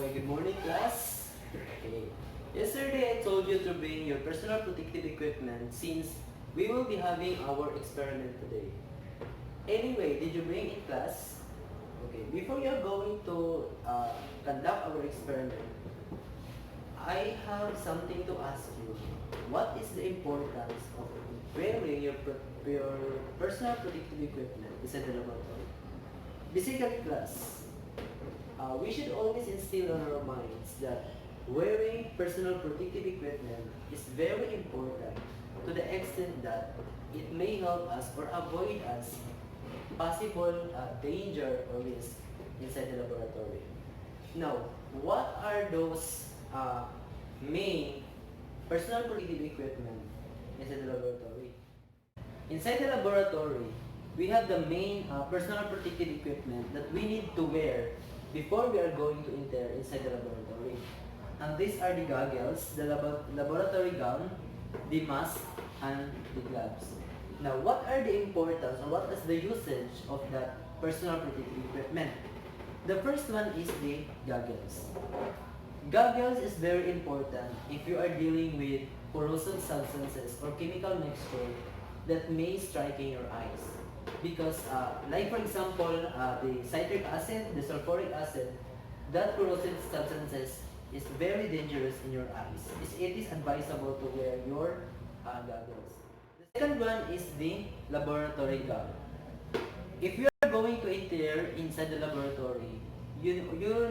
Okay, good morning class. Okay. Yesterday I told you to bring your personal protective equipment since we will be having our experiment today. Anyway, did you bring in class? Okay, before you're going to conduct our experiment, I have something to ask you. What is the importance of wearing your personal protective equipment inside the laboratory? Basically class, we should always instill on our minds that wearing personal protective equipment is very important to the extent that it may help us or avoid us possible danger or risk inside the laboratory. Now, what are those main personal protective equipment inside the laboratory? Inside the laboratory, we have the main personal protective equipment that we need to wear before we are going to enter inside the laboratory. And these are the goggles, the laboratory gown, the mask, and the gloves. Now, what are the importance or what is the usage of that personal protective equipment? The first one is the goggles. Goggles is very important if you are dealing with corrosive substances or chemical mixture that may strike in your eyes. Because, like for example, the citric acid, the sulfuric acid, that corrosive substances is very dangerous in your eyes. It is advisable to wear your goggles. The second one is the laboratory gown. If you are going to enter inside the laboratory, you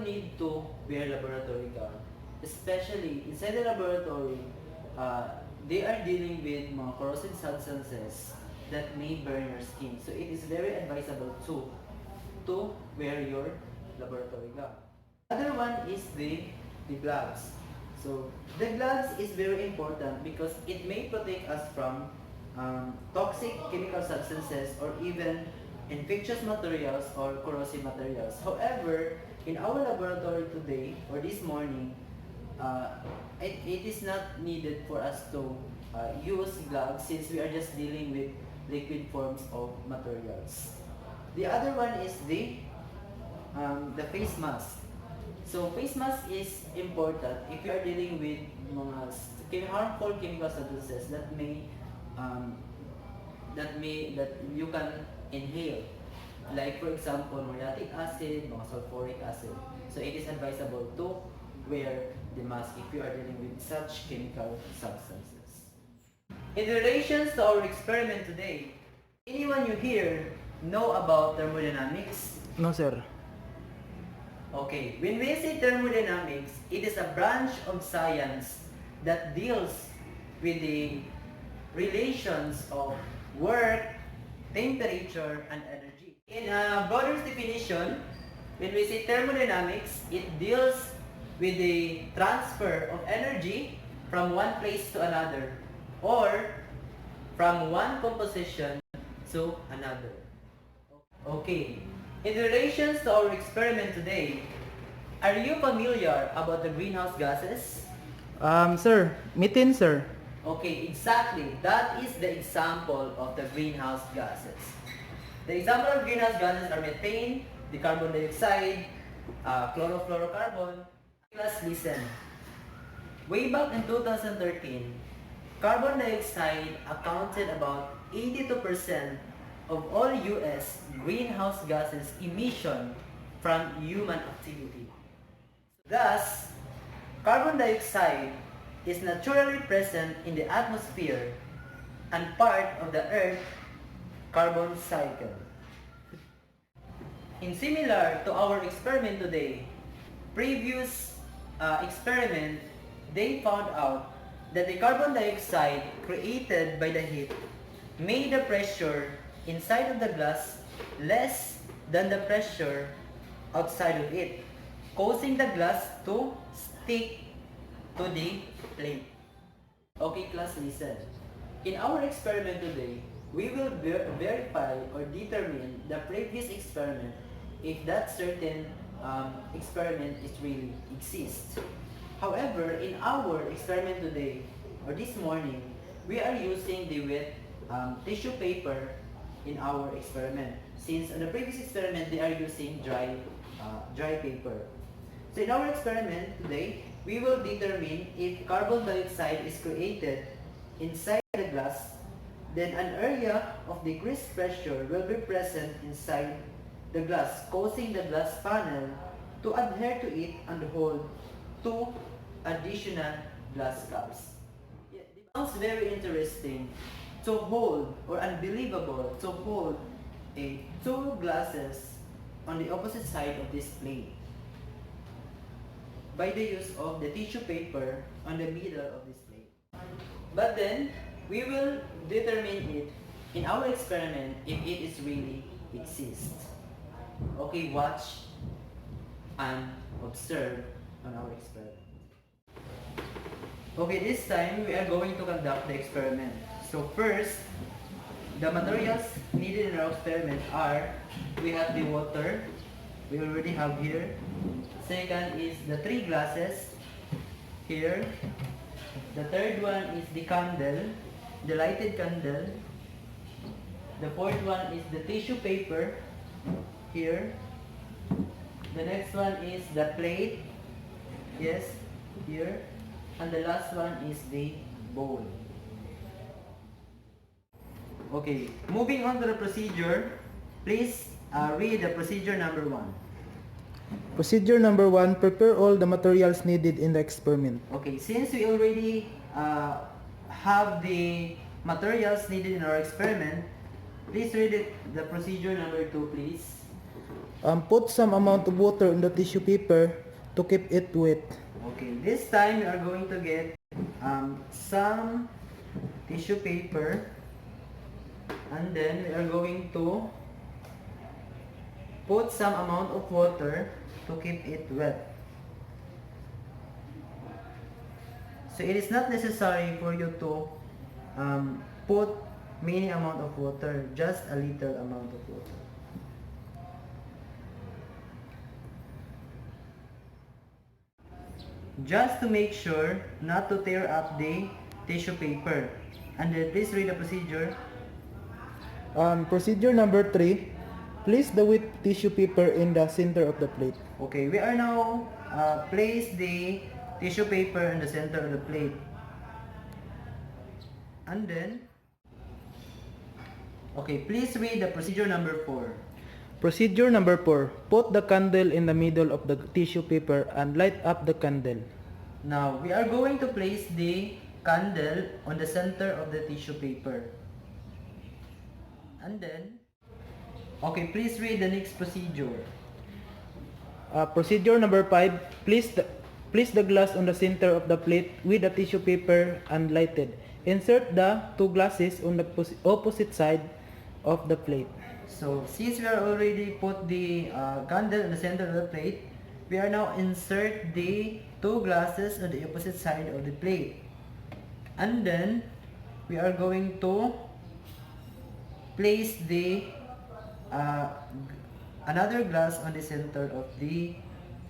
need to wear laboratory gown. Especially inside the laboratory, they are dealing with mga corrosive substances that may burn your skin. So it is very advisable to wear your laboratory gown. Other one is the gloves. So the gloves is very important because it may protect us from toxic chemical substances or even infectious materials or corrosive materials. However, in our laboratory today or this morning, it is not needed for us to use gloves since we are just dealing with liquid forms of materials. The other one is the face mask. So face mask is important if you are dealing with mga harmful chemical substances that you can inhale. Like for example, muriatic acid, mga sulfuric acid. So it is advisable to wear the mask if you are dealing with such chemical substances. In relation to our experiment today, anyone you here know about thermodynamics? No, sir. Okay, when we say thermodynamics, it is a branch of science that deals with the relations of work, temperature, and energy. In a broader definition, when we say thermodynamics, it deals with the transfer of energy from one place to another or from one composition to another. Okay, in relation to our experiment today, are you familiar about the greenhouse gases? Sir, methane, sir. Okay, exactly. That is the example of the greenhouse gases. The example of greenhouse gases are methane, the carbon dioxide, chlorofluorocarbon. Let's listen. Way back in 2013, carbon dioxide accounted about 82% of all US greenhouse gases emission from human activity. Thus, carbon dioxide is naturally present in the atmosphere and part of the Earth carbon cycle. In similar to our experiment today, previous experiment, they found out that the carbon dioxide created by the heat made the pressure inside of the glass less than the pressure outside of it, causing the glass to stick to the plate. Okay class, listen. In our experiment today, we will verify or determine the previous experiment if that certain experiment is really exists. However, in our experiment today or this morning, we are using the wet tissue paper in our experiment. Since in the previous experiment, they are using dry paper. So in our experiment today, we will determine if carbon dioxide is created inside the glass, then an area of decreased pressure will be present inside the glass, causing the glass panel to adhere to it and hold two additional glass caps. Yeah, it sounds very interesting to hold, or unbelievable to hold two glasses on the opposite side of this plate by the use of the tissue paper on the middle of this plate. But then, we will determine it in our experiment if it is really exists. Okay, watch and observe on our experiment. Okay, this time we are going to conduct the experiment. So first, the materials needed in our experiment are, we have the water, we already have here. Second is the 3 glasses here. The third one is the candle, the lighted candle. The fourth one is the tissue paper here. The next one is the plate, yes, here. And the last one is the bowl. Okay, moving on to the procedure, please read the procedure number 1. Procedure number 1, prepare all the materials needed in the experiment. Okay, since we already have the materials needed in our experiment, please read it, the procedure number 2, please. Put some amount of water in the tissue paper to keep it wet. Okay, this time we are going to get some tissue paper, and then we are going to put some amount of water to keep it wet. So it is not necessary for you to put many amount of water, just a little amount of water. Just to make sure not to tear up the tissue paper. And then please read the procedure. Procedure number 3, place the wet tissue paper in the center of the plate. Okay, we are now place the tissue paper in the center of the plate. And then, okay, please read the procedure number 4. Procedure number 4, put the candle in the middle of the tissue paper and light up the candle. Now, we are going to place the candle on the center of the tissue paper. And then, okay, please read the next procedure. Procedure number 5, place the glass on the center of the plate with the tissue paper and lighted. Insert the 2 glasses on the opposite side of the plate. So, since we are already put the candle in the center of the plate, we are now insert the 2 glasses on the opposite side of the plate. And then, we are going to place the another glass on the center of the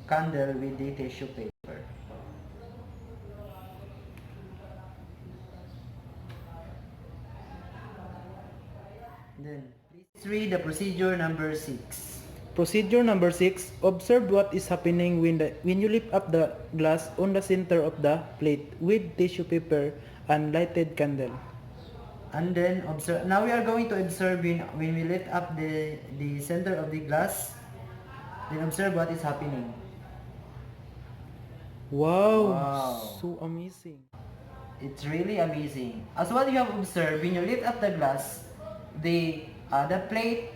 candle with the tissue paper. Then, please read the procedure number 6. Procedure number 6, observe what is happening when you lift up the glass on the center of the plate with tissue paper and lighted candle. And then observe. Now we are going to observe when we lift up the center of the glass. Then observe what is happening. Wow, Wow. so amazing. It's really amazing. As what you have observed, when you lift up the glass, the plate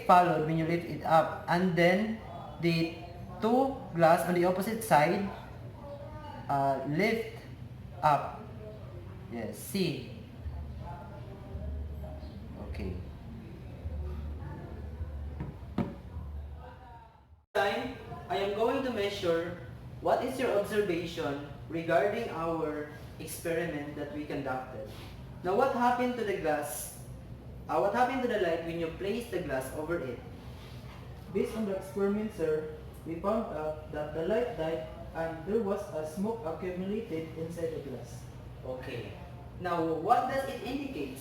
followed when you lift it up, and then the 2 glass on the opposite side lift up. Yes, see. Okay. Time, I am going to measure what is your observation regarding our experiment that we conducted. Now, what happened to the glass? What happened to the light when you place the glass over it? Based on the experiment, sir, we found out that the light died and there was a smoke accumulated inside the glass. Okay. Now, what does it indicate?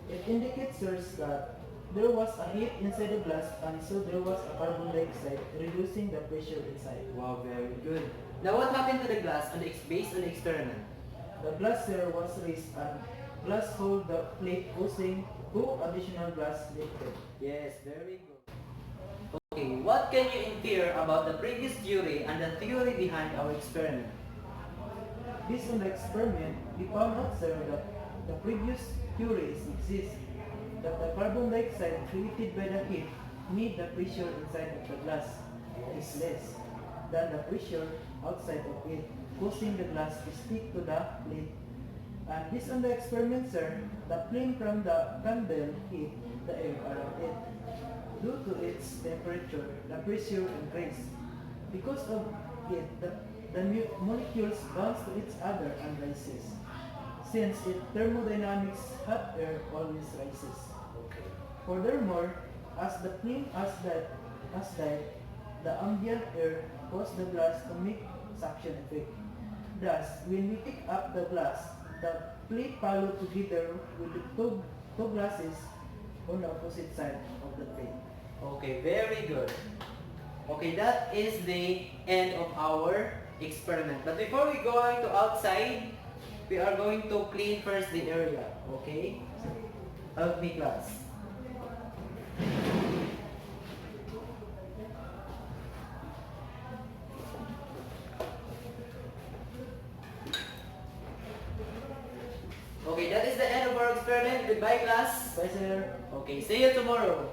It indicates, sir, that there was a heat inside the glass and so there was a carbon dioxide reducing the pressure inside. Wow, very good. Now what happened to the glass based on the experiment? The glass layer was raised and glass hold the plate causing two additional glass lifted. Yes, very good. Okay, what can you infer about the previous theory and the theory behind our experiment? Based on the experiment, we found out, sir, that the previous theories exist, that the carbon dioxide created by the heat made the pressure inside of the glass is less than the pressure outside of it, causing the glass to stick to the plate. And based on the experiment, sir, the flame from the candle heat the air around it. Due to its temperature, the pressure increased. Because of it, the molecules bounce to each other and rises. Since it thermodynamics, hot air always rises. Okay. Furthermore, as the flame has died, the ambient air caused the glass to make suction effect. Thus, when we pick up the glass, the plate follow together with the two glasses on the opposite side of the plate. Okay, very good. Okay, that is the end of our experiment. But before we go to outside, we are going to clean first the area. Okay? Help me, class. Okay, that is the end of our experiment. Goodbye, class. Bye, sir. Okay, see you tomorrow.